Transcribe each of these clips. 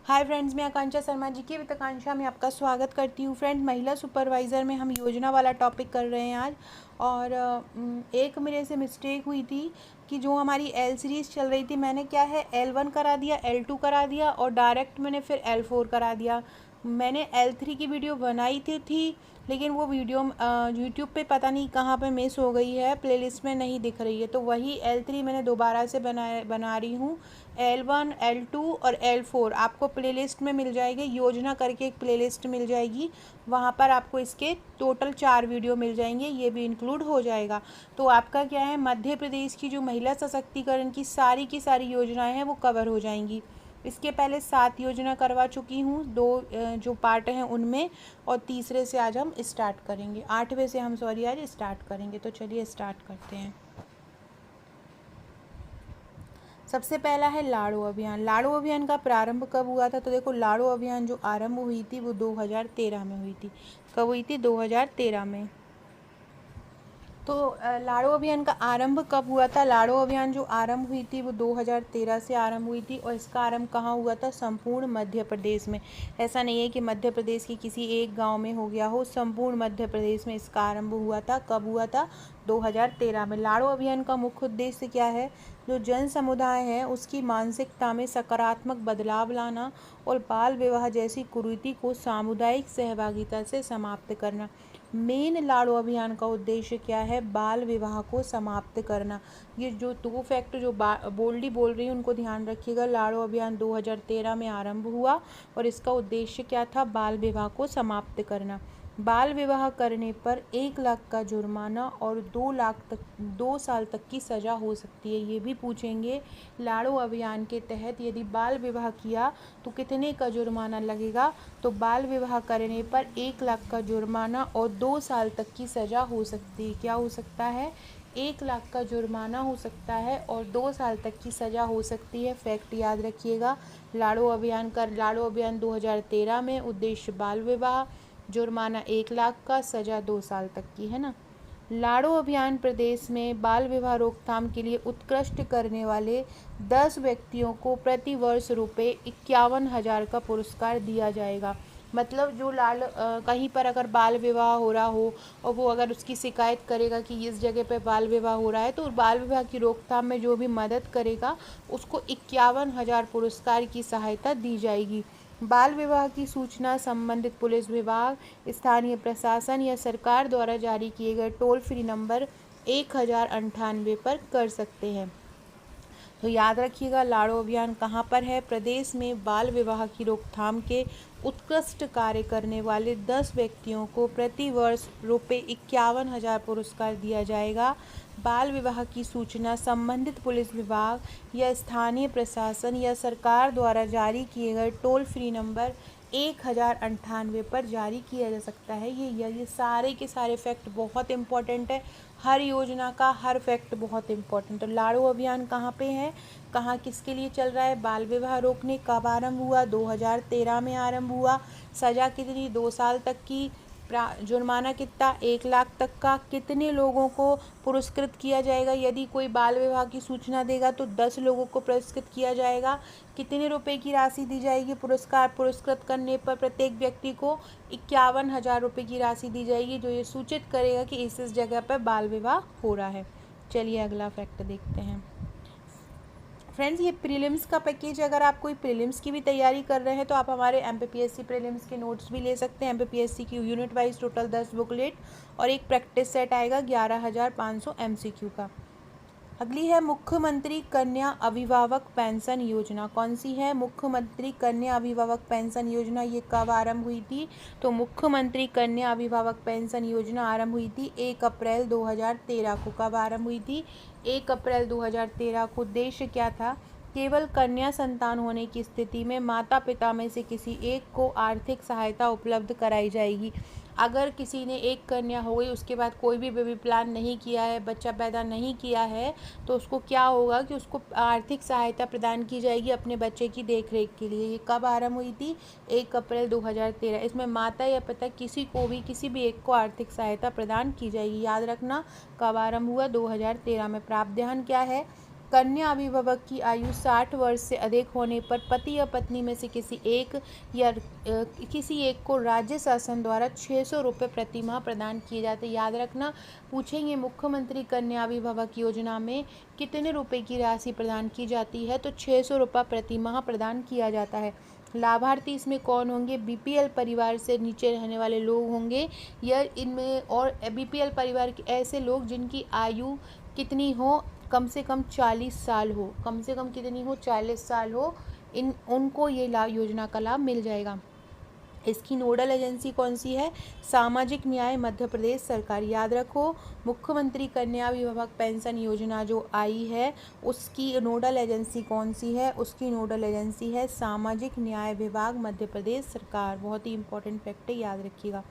Hi friends, मैं आकांक्षा शर्मा जी की वित्त आकांक्षा में आपका स्वागत करती हूँ। फ्रेंड, महिला सुपरवाइज़र में हम योजना वाला टॉपिक कर रहे हैं आज। और एक मेरे से मिस्टेक हुई थी कि जो हमारी एल सीरीज़ चल रही थी, मैंने क्या है L1 करा दिया, L2 करा दिया और डायरेक्ट मैंने फिर L4 करा दिया। मैंने L3 की वीडियो बनाई थी लेकिन वो वीडियो यूट्यूब पे पता नहीं कहाँ पे मिस हो गई है, प्लेलिस्ट में नहीं दिख रही है। तो वही L3 मैंने दोबारा से बना रही हूँ। L1, L2 और L4 आपको प्लेलिस्ट में मिल जाएगी। योजना करके एक प्लेलिस्ट मिल जाएगी, वहाँ पर आपको इसके टोटल 4 वीडियो मिल जाएंगे, ये भी इंक्लूड हो जाएगा। तो आपका क्या है, मध्य प्रदेश की जो महिला सशक्तिकरण की सारी योजनाएं हैं वो कवर हो जाएंगी। इसके पहले 7 योजना करवा चुकी हूँ, 2 जो पार्ट हैं उनमें, और तीसरे से आज हम स्टार्ट करेंगे, 8वें से हम आज स्टार्ट करेंगे। तो चलिए स्टार्ट करते हैं। सबसे पहला है लाड़ो अभियान। लाड़ो अभियान का प्रारंभ कब हुआ था? तो देखो, लाड़ो अभियान जो आरंभ हुई थी वो 2013 में हुई थी। कब हुई थी? 2013 में। तो लाड़ो अभियान का आरंभ कब हुआ था? लाड़ो अभियान जो आरंभ हुई थी वो 2013 से आरंभ हुई थी और इसका आरंभ कहाँ हुआ था? संपूर्ण मध्य प्रदेश में। ऐसा नहीं है कि मध्य प्रदेश के किसी एक गांव में हो गया हो, संपूर्ण मध्य प्रदेश में इसका आरंभ हुआ था। कब हुआ था? 2013 में। लाड़ो अभियान का मुख्य उद्देश्य क्या है? जो जन समुदाय है उसकी मानसिकता में सकारात्मक बदलाव लाना और बाल विवाह जैसी कुरीति को सामुदायिक सहभागिता से समाप्त करना। मेन लाड़ो अभियान का उद्देश्य क्या है? बाल विवाह को समाप्त करना। ये जो 2 फैक्ट जो बोल्डली बोल रही हूँ उनको ध्यान रखिएगा। लाड़ो अभियान 2013 में आरंभ हुआ और इसका उद्देश्य क्या था? बाल विवाह को समाप्त करना। बाल विवाह करने पर 1 लाख का जुर्माना और 2 साल तक की सज़ा हो सकती है। ये भी पूछेंगे, लाड़ो अभियान के तहत यदि बाल विवाह किया तो कितने का जुर्माना लगेगा? तो बाल विवाह करने पर 1 लाख का जुर्माना और 2 साल तक की सज़ा हो सकती है। क्या हो सकता है? 1 लाख का जुर्माना हो सकता है और 2 साल तक की सज़ा हो सकती है। फैक्ट याद रखिएगा। लाड़ो अभियान 2013 में, उद्देश्य बाल विवाह, जुर्माना 1 लाख का, सज़ा 2 साल तक की, है ना। लाड़ो अभियान प्रदेश में बाल विवाह रोकथाम के लिए उत्कृष्ट करने वाले 10 व्यक्तियों को प्रति वर्ष ₹51,000 का पुरस्कार दिया जाएगा। मतलब जो कहीं पर अगर बाल विवाह हो रहा हो और वो अगर उसकी शिकायत करेगा कि इस जगह पे बाल विवाह हो रहा है, तो बाल विवाह की रोकथाम में जो भी मदद करेगा उसको 51,000 पुरस्कार की सहायता दी जाएगी। बाल विवाह की सूचना संबंधित पुलिस विभाग, स्थानीय प्रशासन या सरकार द्वारा जारी किए गए टोल फ्री नंबर 1098 पर कर सकते हैं। तो याद रखिएगा, लाड़ो अभियान कहाँ पर है? प्रदेश में बाल विवाह की रोकथाम के उत्कृष्ट कार्य करने वाले 10 व्यक्तियों को प्रति वर्ष ₹51,000 पुरस्कार दिया जाएगा। बाल विवाह की सूचना संबंधित पुलिस विभाग या स्थानीय प्रशासन या सरकार द्वारा जारी किए गए टोल फ्री नंबर 1098 पर जारी किया जा सकता है। ये सारे के सारे फैक्ट बहुत इंपॉर्टेंट है। हर योजना का हर फैक्ट बहुत इंपॉर्टेंट। तो लाड़ो अभियान कहाँ पे है, कहाँ किसके लिए चल रहा है? बाल विवाह रोकने। कब आरंभ हुआ? 2013 में आरंभ हुआ। सज़ा कितनी? 2 साल तक की। जुर्माना कितना? 1 लाख तक का। कितने लोगों को पुरस्कृत किया जाएगा? यदि कोई बाल विवाह की सूचना देगा तो 10 लोगों को पुरस्कृत किया जाएगा। कितने रुपए की राशि दी जाएगी? पुरस्कृत करने पर प्रत्येक व्यक्ति को 51,000 रुपये की राशि दी जाएगी, जो ये सूचित करेगा कि इस जगह पर बाल विवाह हो रहा है। चलिए अगला फैक्ट देखते हैं। फ्रेंड्स, ये प्रीलिम्स का पैकेज, अगर आप कोई प्रीलिम्स की भी तैयारी कर रहे हैं तो आप हमारे MPPSC प्रीलिम्स के नोट्स भी ले सकते हैं। MPPSC की यूनिट वाइज टोटल 10 बुकलेट और एक प्रैक्टिस सेट आएगा 11,500 MCQ का। अगली है मुख्यमंत्री कन्या अभिभावक पेंशन योजना। कौन सी है? मुख्यमंत्री कन्या अभिभावक पेंशन योजना। ये कब आरंभ हुई थी? तो मुख्यमंत्री कन्या अभिभावक पेंशन योजना आरंभ हुई थी 1 अप्रैल 2013 को। कब आरंभ हुई थी? 1 अप्रैल 2013 को। उद्देश्य क्या था? केवल कन्या संतान होने की स्थिति में माता पिता में से किसी एक को आर्थिक सहायता उपलब्ध कराई जाएगी। अगर किसी ने एक कन्या हो गई, उसके बाद कोई भी बेबी प्लान नहीं किया है, बच्चा पैदा नहीं किया है, तो उसको क्या होगा कि उसको आर्थिक सहायता प्रदान की जाएगी अपने बच्चे की देखरेख के लिए। ये कब आरंभ हुई थी? 1 अप्रैल 2013। इसमें माता या पिता किसी भी एक को आर्थिक सहायता प्रदान की जाएगी। याद रखना, कब आरंभ हुआ? 2013 में। प्रावधान क्या है? कन्या अभिभावक की आयु 60 वर्ष से अधिक होने पर पति या पत्नी में से किसी एक को राज्य शासन द्वारा 600 रुपये प्रति माह प्रदान किए जाते हैं। याद रखना, पूछेंगे मुख्यमंत्री कन्या अभिभावक योजना में कितने रुपए की राशि प्रदान की जाती है, तो 600 रुपये प्रति माह प्रदान किया जाता है। लाभार्थी इसमें कौन होंगे? बीपीएल परिवार से नीचे रहने वाले लोग होंगे, या इनमें और बीपीएल परिवार के ऐसे लोग जिनकी आयु कितनी हो, कम से कम 40 साल हो, कम से कम कितनी हो, 40 साल हो, उनको ये योजना का लाभ मिल जाएगा। इसकी नोडल एजेंसी कौन सी है? सामाजिक न्याय मध्य प्रदेश सरकार। याद रखो, मुख्यमंत्री कन्या अभिभावक पेंशन योजना जो आई है उसकी नोडल एजेंसी कौन सी है? उसकी नोडल एजेंसी है सामाजिक न्याय विभाग मध्य प्रदेश सरकार। बहुत ही इंपॉर्टेंट फैक्ट है, याद रखिएगा।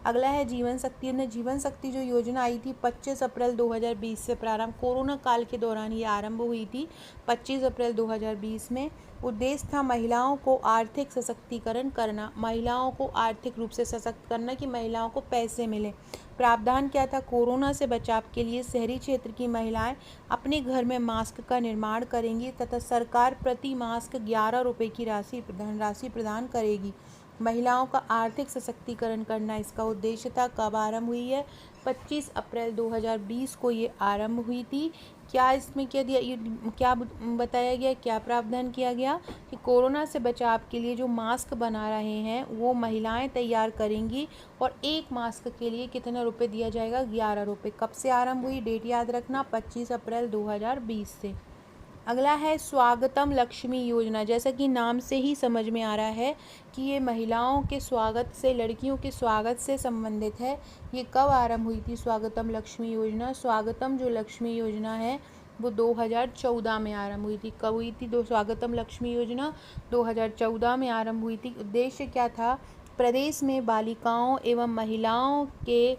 अगला है जीवन शक्ति। जीवन शक्ति जो योजना आई थी 25 अप्रैल 2020 से प्रारंभ, कोरोना काल के दौरान ये आरंभ हुई थी 25 अप्रैल 2020 में। उद्देश्य था महिलाओं को आर्थिक सशक्तिकरण करना, महिलाओं को आर्थिक रूप से सशक्त करना कि महिलाओं को पैसे मिले। प्रावधान क्या था? कोरोना से बचाव के लिए शहरी क्षेत्र की महिलाएं अपने घर में मास्क का निर्माण करेंगी तथा सरकार प्रति मास्क 11 रुपये की धनराशि प्रदान करेगी। महिलाओं का आर्थिक सशक्तिकरण करना इसका उद्देश्य था। कब आरंभ हुई है? 25 अप्रैल 2020 को ये आरंभ हुई थी। क्या इसमें क्या बताया गया, क्या प्रावधान किया गया कि कोरोना से बचाव के लिए जो मास्क बना रहे हैं वो महिलाएं तैयार करेंगी और एक मास्क के लिए कितना रुपए दिया जाएगा? 11 रुपये। कब से आरंभ हुई? डेट याद रखना, 25 अप्रैल 2020 से। अगला है स्वागतम लक्ष्मी योजना। जैसा कि नाम से ही समझ में आ रहा है कि ये महिलाओं के स्वागत से, लड़कियों के स्वागत से संबंधित है। ये कब आरंभ हुई थी स्वागतम लक्ष्मी योजना? स्वागतम जो लक्ष्मी योजना है वो 2014 में आरंभ हुई थी। कब हुई थी स्वागतम लक्ष्मी योजना? 2014 में आरंभ हुई थी। उद्देश्य क्या था? प्रदेश में बालिकाओं एवं महिलाओं के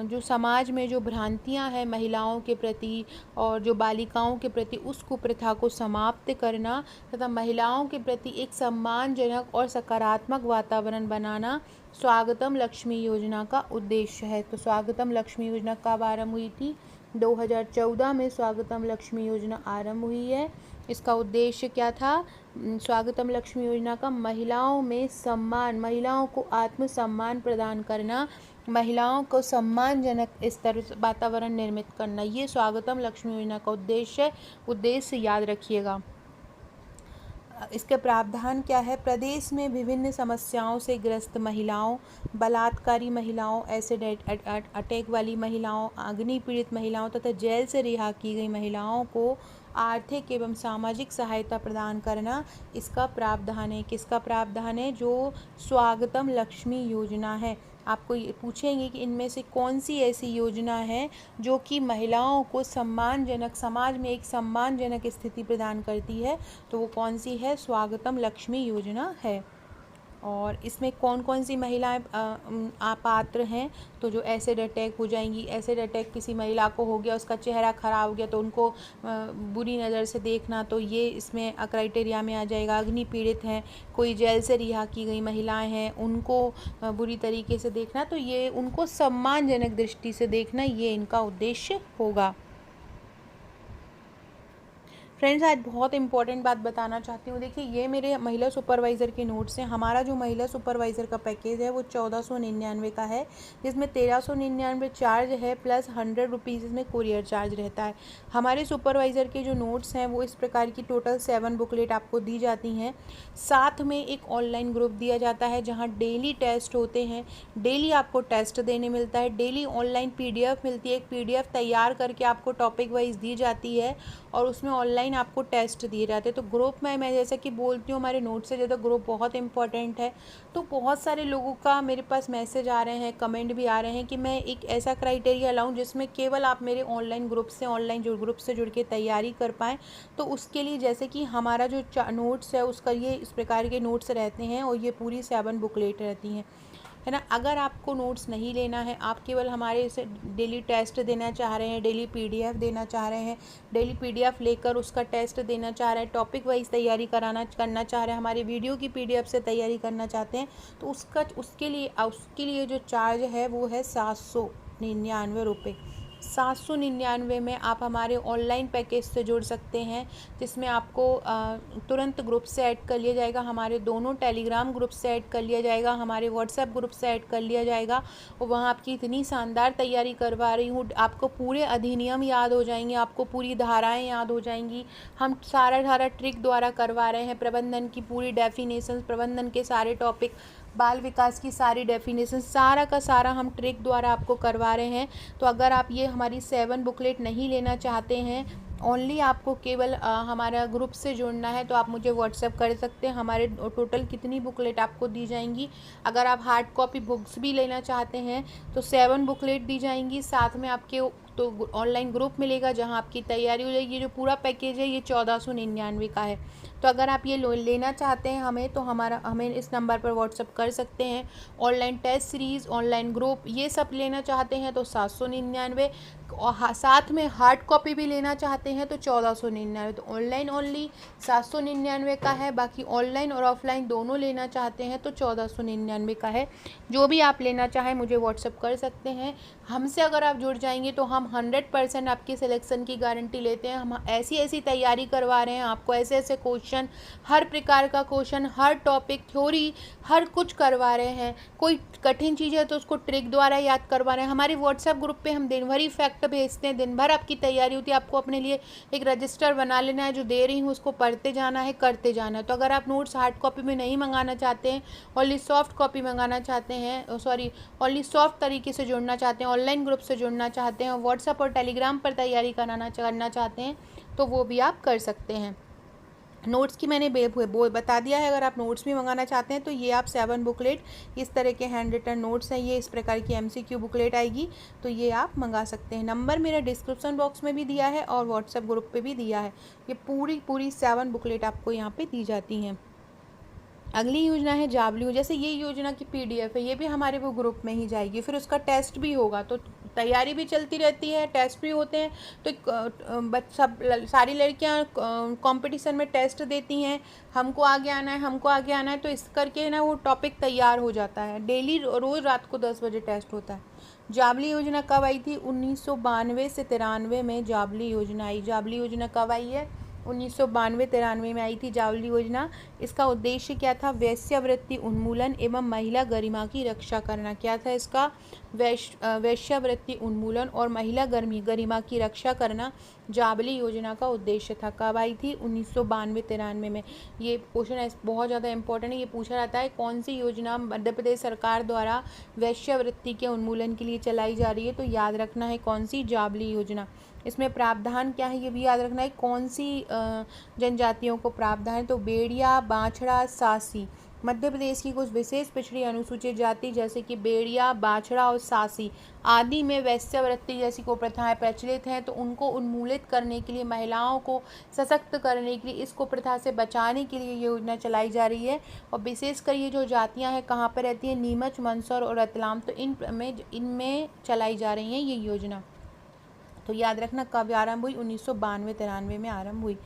जो समाज में जो भ्रांतियां हैं महिलाओं के प्रति और जो बालिकाओं के प्रति, उस कुप्रथा को समाप्त करना तथा महिलाओं के प्रति एक सम्मानजनक और सकारात्मक वातावरण बनाना स्वागतम लक्ष्मी योजना का उद्देश्य है। तो स्वागतम लक्ष्मी योजना कब आरंभ हुई थी? 2014 में स्वागतम लक्ष्मी योजना आरंभ हुई है। इसका उद्देश्य क्या था? स्वागतम लक्ष्मी योजना का महिलाओं में सम्मान, महिलाओं को आत्मसम्मान प्रदान करना, महिलाओं को सम्मानजनक स्तर वातावरण निर्मित करना, ये स्वागतम लक्ष्मी योजना का उद्देश्य याद रखिएगा। इसके प्रावधान क्या है? प्रदेश में विभिन्न समस्याओं से ग्रस्त महिलाओं, बलात्कारी महिलाओं, एसिड अटैक वाली महिलाओं, अग्नि पीड़ित महिलाओं तथा जेल से रिहा की गई महिलाओं को आर्थिक एवं सामाजिक सहायता प्रदान करना इसका प्रावधान है। किसका प्रावधान है? जो स्वागतम लक्ष्मी योजना है। आपको ये पूछेंगे कि इनमें से कौन सी ऐसी योजना है जो कि महिलाओं को सम्मानजनक, समाज में एक सम्मानजनक स्थिति प्रदान करती है, तो वो कौन सी है? स्वागतम लक्ष्मी योजना है। और इसमें कौन कौन सी महिलाएं पात्र हैं? तो जो एसिड अटैक हो जाएंगी, एसिड अटैक किसी महिला को हो गया, उसका चेहरा खराब हो गया तो उनको बुरी नज़र से देखना, तो ये इसमें क्राइटेरिया में आ जाएगा। अग्नि पीड़ित हैं, कोई जेल से रिहा की गई महिलाएं हैं, उनको बुरी तरीके से देखना, तो ये उनको सम्मानजनक दृष्टि से देखना, ये इनका उद्देश्य होगा। फ्रेंड्स, आज बहुत इंपॉर्टेंट बात बताना चाहती हूँ। देखिए, ये मेरे महिला सुपरवाइज़र के नोट्स हैं। हमारा जो महिला सुपरवाइज़र का पैकेज है वो 1499 का है, जिसमें 1399 चार्ज है प्लस 100 रुपीज़ इसमें कुरियर चार्ज रहता है। हमारे सुपरवाइज़र के जो नोट्स हैं वो इस प्रकार की टोटल 7 बुकलेट आपको दी जाती हैं। साथ में एक ऑनलाइन ग्रुप दिया जाता है जहाँ डेली टेस्ट होते हैं, डेली आपको टेस्ट देने मिलता है, डेली ऑनलाइन PDF मिलती है। एक PDF तैयार करके आपको टॉपिक वाइज दी जाती है और उसमें ऑनलाइन आपको टेस्ट दिए जाते हैं। तो ग्रुप में मैं जैसा कि बोलती हूँ, हमारे नोट से ज़्यादा ग्रुप बहुत इंपॉर्टेंट है। तो बहुत सारे लोगों का मेरे पास मैसेज आ रहे हैं, कमेंट भी आ रहे हैं कि मैं एक ऐसा क्राइटेरिया लाऊं जिसमें केवल आप मेरे ऑनलाइन ग्रुप से जुड़ के तैयारी कर पाएँ। तो उसके लिए जैसे कि हमारा जो नोट्स है उसका ये इस प्रकार के नोट्स रहते हैं और ये पूरी 7 बुकलेट रहती हैं, है ना। अगर आपको नोट्स नहीं लेना है, आप केवल हमारे से डेली टेस्ट देना चाह रहे हैं, डेली PDF देना चाह रहे हैं, डेली PDF लेकर उसका टेस्ट देना चाह रहे हैं, टॉपिक वाइज तैयारी करना चाह रहे हैं, हमारे वीडियो की PDF से तैयारी करना चाहते हैं, तो उसके लिए जो चार्ज है वो है 799 रुपये। 799 में आप हमारे ऑनलाइन पैकेज से जुड़ सकते हैं, जिसमें आपको तुरंत ग्रुप से ऐड कर लिया जाएगा, हमारे दोनों टेलीग्राम ग्रुप से ऐड कर लिया जाएगा, हमारे व्हाट्सएप ग्रुप से ऐड कर लिया जाएगा। और वहाँ आपकी इतनी शानदार तैयारी करवा रही हूँ, आपको पूरे अधिनियम याद हो जाएंगे, आपको पूरी धाराएँ याद हो जाएंगी। हम सारा ट्रिक द्वारा करवा रहे हैं, प्रबंधन की पूरी डेफिनेशन, प्रबंधन के सारे टॉपिक, बाल विकास की सारी डेफिनेशन, सारा का सारा हम ट्रिक द्वारा आपको करवा रहे हैं। तो अगर आप ये हमारी 7 बुकलेट नहीं लेना चाहते हैं, ओनली आपको केवल हमारा ग्रुप से जुड़ना है, तो आप मुझे व्हाट्सएप कर सकते हैं। हमारे टोटल कितनी बुकलेट आपको दी जाएंगी, अगर आप हार्ड कॉपी बुक्स भी लेना चाहते हैं तो 7 बुकलेट दी जाएंगी, साथ में आपके तो ऑनलाइन ग्रुप मिलेगा जहां आपकी तैयारी हो जाएगी। ये जो पूरा पैकेज है ये 1499 का है। तो अगर आप ये लेना चाहते हैं हमें, तो हमें इस नंबर पर व्हाट्सअप कर सकते हैं। Online test series, online group, ये सब लेना चाहते हैं तो 799, और साथ में हार्ड कॉपी भी लेना चाहते हैं तो 1499। तो ऑनलाइन ओनली 799 का है, बाकी ऑनलाइन और ऑफलाइन दोनों लेना चाहते हैं तो 1499 का है। जो भी आप लेना चाहें मुझे व्हाट्सअप कर सकते हैं। हमसे अगर आप जुड़ जाएंगे तो हम 100% आपकी सिलेक्शन की गारंटी लेते हैं। हम ऐसी तैयारी करवा रहे हैं आपको, ऐसे क्वेश्चन, हर प्रकार का क्वेश्चन, हर टॉपिक, थ्योरी, हर कुछ करवा रहे हैं। कोई कठिन चीज़ है तो उसको ट्रिक द्वारा याद करवा रहे हैं। हमारे व्हाट्सएप ग्रुप पे हम दिन भर ही फैक्ट भेजते हैं, दिन भर आपकी तैयारी होती है। आपको अपने लिए एक रजिस्टर बना लेना है, जो दे रही हूँ उसको पढ़ते जाना है, करते जाना है। तो अगर आप नोट्स हार्ड कॉपी में नहीं मंगाना चाहते हैं, ओनली सॉफ्ट कॉपी मंगाना चाहते हैं, ओनली सॉफ्ट तरीके से जुड़ना चाहते हैं, ऑनलाइन ग्रुप से जुड़ना चाहते हैं, व्हाट्सएप और टेलीग्राम पर तैयारी करना चाहते हैं, तो वो भी आप कर सकते हैं। नोट्स की मैंने बता दिया है। अगर आप नोट्स भी मंगाना चाहते हैं तो ये आप 7 बुकलेट, इस तरह के हैंड रिटन नोट्स हैं, ये इस प्रकार की MCQ बुकलेट आएगी, तो ये आप मंगा सकते हैं। नंबर मेरा डिस्क्रिप्शन बॉक्स में भी दिया है और व्हाट्सएप ग्रुप पे भी दिया है। ये पूरी 7 बुकलेट आपको यहाँ पे दी जाती हैं। अगली योजना है जाबली। जैसे ये योजना की PDF है, ये भी हमारे वो ग्रुप में ही जाएगी, फिर उसका टेस्ट भी होगा। तो तैयारी भी चलती रहती है, टेस्ट भी होते हैं। तो सारी लड़कियां कंपटीशन में टेस्ट देती हैं, हमको आगे आना है, हमको आगे आना है, तो इस करके ना वो टॉपिक तैयार हो जाता है। डेली रोज़ रात को 10 बजे टेस्ट होता है। जाबली योजना कब आई थी? 1992 से 93 में जाबली योजना आई। जाबली योजना कब आई है? 1992-93 में आई थी जावली योजना। इसका उद्देश्य क्या था? वेश्यावृत्ति उन्मूलन एवं महिला गरिमा की रक्षा करना। क्या था इसका? वेश्यावृत्ति उन्मूलन और महिला गरिमा की रक्षा करना जाबली योजना का उद्देश्य था। कब आई थी? 1992-93 में। ये क्वेश्चन बहुत ज़्यादा इंपॉर्टेंट है, ये पूछा जाता है कौन सी योजना मध्य प्रदेश सरकार द्वारा वेश्यावृत्ति के उन्मूलन के लिए चलाई जा रही है, तो याद रखना है कौन सी? जाबली योजना। इसमें प्रावधान क्या है ये भी याद रखना है, कौन सी जनजातियों को प्रावधान है, तो बेड़िया, बाछड़ा, सासी। मध्य प्रदेश की कुछ विशेष पिछड़ी अनुसूचित जाति जैसे कि बेड़िया, बाछड़ा और सासी आदि में वेश्यावृत्ति जैसी कुप्रथाएं प्रचलित हैं, तो उनको उन्मूलित करने के लिए, महिलाओं को सशक्त करने के लिए, इस कुप्रथा से बचाने के लिए ये योजना चलाई जा रही है। और विशेषकर ये जो जातियाँ हैं कहाँ पर रहती हैं? नीमच, मंदसौर और रतलाम, तो इनमें चलाई जा रही है ये योजना। तो याद रखना कब आरंभ हुई? 1992-93 में आरंभ हुई।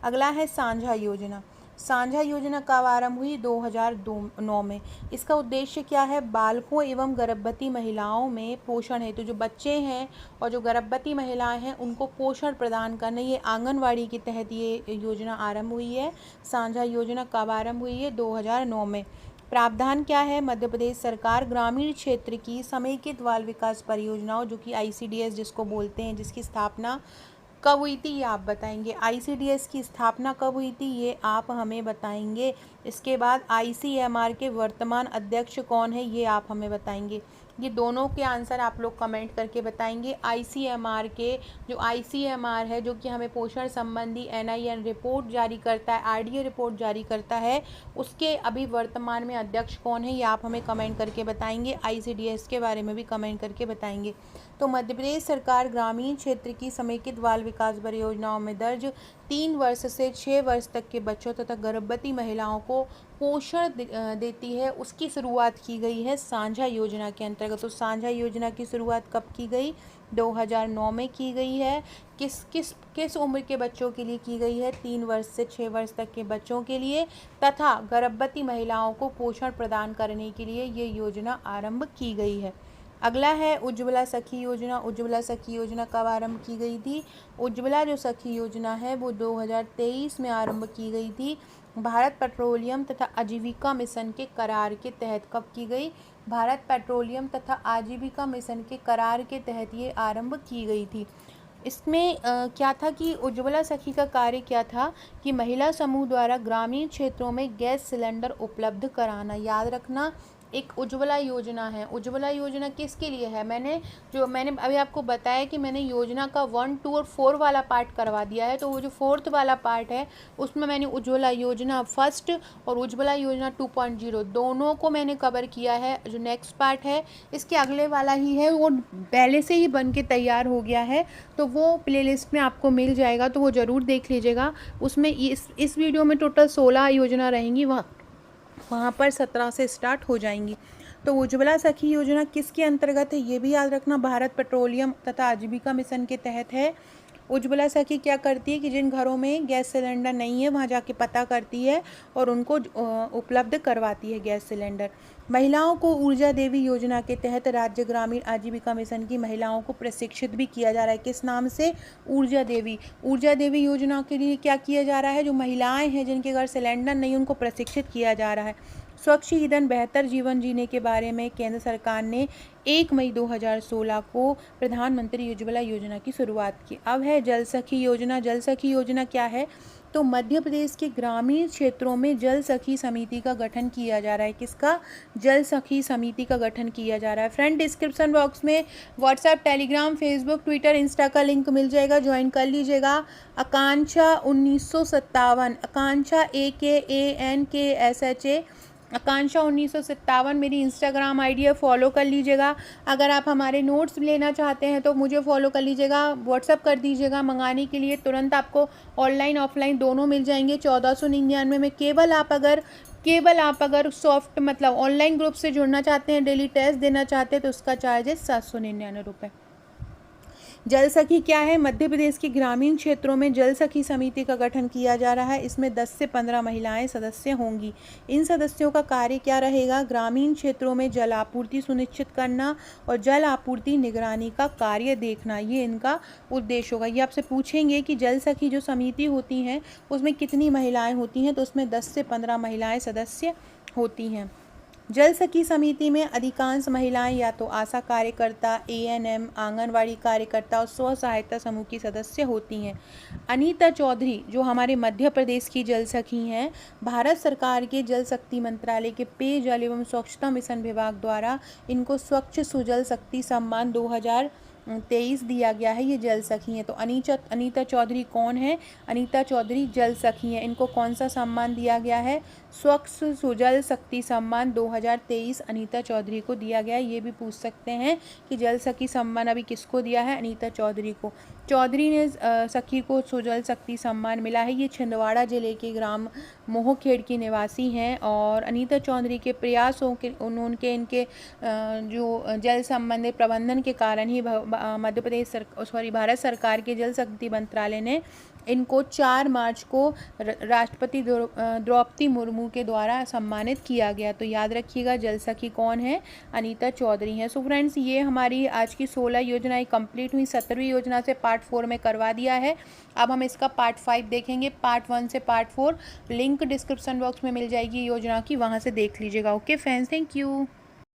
अगला है साझा योजना। साझा योजना कब आरंभ हुई? 2009 में। इसका उद्देश्य क्या है? बालकों एवं गर्भवती महिलाओं में पोषण हेतु, जो बच्चे हैं और जो गर्भवती महिलाएं हैं उनको पोषण प्रदान करना। ये आंगनवाड़ी के तहत ये योजना आरंभ हुई है। साझा योजना कब आरंभ हुई है? 2009 में। प्रावधान क्या है? मध्य प्रदेश सरकार ग्रामीण क्षेत्र की समेकित बाल विकास परियोजनाओं, जो कि ICDS जिसको बोलते हैं, जिसकी स्थापना कब हुई थी ये आप बताएंगे। ICDS की स्थापना कब हुई थी ये आप हमें बताएंगे। इसके बाद ICMR के वर्तमान अध्यक्ष कौन है ये आप हमें बताएंगे। ये दोनों के आंसर आप लोग कमेंट करके बताएंगे। ICMR के जो ICMR है, जो कि हमें पोषण संबंधी NIN रिपोर्ट जारी करता है, RDA रिपोर्ट जारी करता है, उसके अभी वर्तमान में अध्यक्ष कौन है ये आप हमें कमेंट करके बताएंगे। ICDS के बारे में भी कमेंट करके बताएंगे। तो मध्य प्रदेश सरकार ग्रामीण क्षेत्र की समेकित बाल विकास परियोजनाओं में दर्ज 3 वर्ष से 6 वर्ष तक के बच्चों तथा गर्भवती महिलाओं को पोषण देती है, उसकी शुरुआत की गई है साझा योजना के अंतर्गत। तो साझा योजना की शुरुआत कब की गई? 2009 में की गई है। किस उम्र के बच्चों के लिए की गई है? 3 वर्ष से 6 वर्ष तक के बच्चों के लिए, तथा गर्भवती महिलाओं को पोषण प्रदान करने के लिए ये योजना आरंभ की गई है। अगला है उज्ज्वला सखी योजना। उज्ज्वला सखी योजना कब आरंभ की गई थी? उज्ज्वला जो सखी योजना है वो 2023 में आरंभ की गई थी। भारत पेट्रोलियम तथा आजीविका मिशन के करार के तहत कब की गई? भारत पेट्रोलियम तथा आजीविका मिशन के करार के तहत ये आरंभ की गई थी। इसमें क्या था कि उज्ज्वला सखी का कार्य क्या था कि महिला समूह द्वारा ग्रामीण क्षेत्रों में गैस सिलेंडर उपलब्ध कराना। याद रखना, एक उज्ज्वला योजना है। उज्ज्वला योजना किसके लिए है? मैंने अभी आपको बताया कि मैंने योजना का 1, 2 और 4 वाला पार्ट करवा दिया है, तो वो जो 4th वाला पार्ट है उसमें मैंने उज्ज्वला योजना फर्स्ट और उज्ज्वला योजना 2.0 दोनों को मैंने कवर किया है। जो नेक्स्ट पार्ट है इसके अगले वाला ही है, वो पहले से ही बन के तैयार हो गया है, तो वो प्लेलिस्ट में आपको मिल जाएगा, तो वो ज़रूर देख लीजिएगा। उसमें इस वीडियो में टोटल 16 योजना रहेंगी, वहाँ पर 17 से स्टार्ट हो जाएंगी। तो उज्ज्वला सखी योजना किसके अंतर्गत है ये भी याद रखना, भारत पेट्रोलियम तथा आजीविका मिशन के तहत है। उज्ज्वला सखी क्या करती है कि जिन घरों में गैस सिलेंडर नहीं है वहाँ जाके पता करती है और उनको उपलब्ध करवाती है गैस सिलेंडर। महिलाओं को ऊर्जा देवी योजना के तहत राज्य ग्रामीण आजीविका मिशन की महिलाओं को प्रशिक्षित भी किया जा रहा है। किस नाम से? ऊर्जा देवी। ऊर्जा देवी योजना के लिए क्या किया जा रहा है? जो महिलाएं हैं जिनके घर सिलेंडर नहीं उनको प्रशिक्षित किया जा रहा है। स्वच्छ ईंधन बेहतर जीवन जीने के बारे में केंद्र सरकार ने 1 मई 2016 को प्रधानमंत्री उज्ज्वला योजना की शुरुआत की। अब है जल सखी योजना। जल सखी योजना क्या है? तो मध्य प्रदेश के ग्रामीण क्षेत्रों में जल सखी समिति का गठन किया जा रहा है। किसका? जल सखी समिति का गठन किया जा रहा है। फ्रेंड, डिस्क्रिप्शन बॉक्स में WhatsApp, Telegram, Facebook, Twitter, Insta का लिंक मिल जाएगा, ज्वाइन कर लीजिएगा। आकांक्षा 1957, आकांक्षा AKANKSHA, आकांक्षा 1957 मेरी इंस्टाग्राम आईडी है, फॉलो कर लीजिएगा। अगर आप हमारे नोट्स लेना चाहते हैं तो मुझे फॉलो कर लीजिएगा, व्हाट्सअप कर दीजिएगा। मंगाने के लिए तुरंत आपको ऑनलाइन ऑफलाइन दोनों मिल जाएंगे 1499 में। केवल आप अगर सॉफ्ट मतलब ऑनलाइन ग्रुप से जुड़ना चाहते हैं, डेली टेस्ट देना चाहते हैं तो उसका चार्ज है 799 रुपये। जल सखी क्या है? मध्य प्रदेश के ग्रामीण क्षेत्रों में जल सखी समिति का गठन किया जा रहा है। इसमें 10 से 15 महिलाएं सदस्य होंगी। इन सदस्यों का कार्य क्या रहेगा? ग्रामीण क्षेत्रों में जल आपूर्ति सुनिश्चित करना और जल आपूर्ति निगरानी का कार्य देखना, ये इनका उद्देश्य होगा। ये आपसे पूछेंगे कि जल सखी जो समिति होती हैं उसमें कितनी महिलाएँ होती हैं, तो उसमें 10 से 15 महिलाएँ सदस्य होती हैं। जल सखी समिति में अधिकांश महिलाएं या तो आशा कार्यकर्ता, ANM, आंगनवाड़ी कार्यकर्ता और स्व सहायता समूह की सदस्य होती हैं। अनीता चौधरी जो हमारे मध्य प्रदेश की जल सखी हैं, भारत सरकार के जल शक्ति मंत्रालय के पेयजल एवं स्वच्छता मिशन विभाग द्वारा इनको स्वच्छ सुजल शक्ति सम्मान 2023 दिया गया है। ये जल सखी हैं। तो अनीता चौधरी कौन है? अनीता चौधरी जल सखी हैं। इनको कौन सा सम्मान दिया गया है? स्वच्छ सुजल शक्ति सम्मान 2023 अनीता चौधरी को दिया गया है। ये भी पूछ सकते हैं कि जल सखी सम्मान अभी किसको दिया है? अनीता चौधरी को। चौधरी ने सखी को सुजल शक्ति सम्मान मिला है। ये छिंदवाड़ा जिले के ग्राम मोहखेड़ की निवासी हैं और अनीता चौधरी के प्रयासों के इनके जो जल संबंधित प्रबंधन के कारण ही भारत सरकार के जल शक्ति मंत्रालय ने इनको 4 मार्च को राष्ट्रपति द्रौपदी मुर्मू के द्वारा सम्मानित किया गया। तो याद रखिएगा जल सखी कौन है? अनीता चौधरी हैं। सो फ्रेंड्स, ये हमारी आज की 16 योजनाएं कंप्लीट हुई। 17वीं योजना से पार्ट 4 में करवा दिया है। अब हम इसका पार्ट 5 देखेंगे। पार्ट 1 से पार्ट 4 लिंक डिस्क्रिप्शन बॉक्स में मिल जाएगी योजना की, वहाँ से देख लीजिएगा। Okay friends, thank you.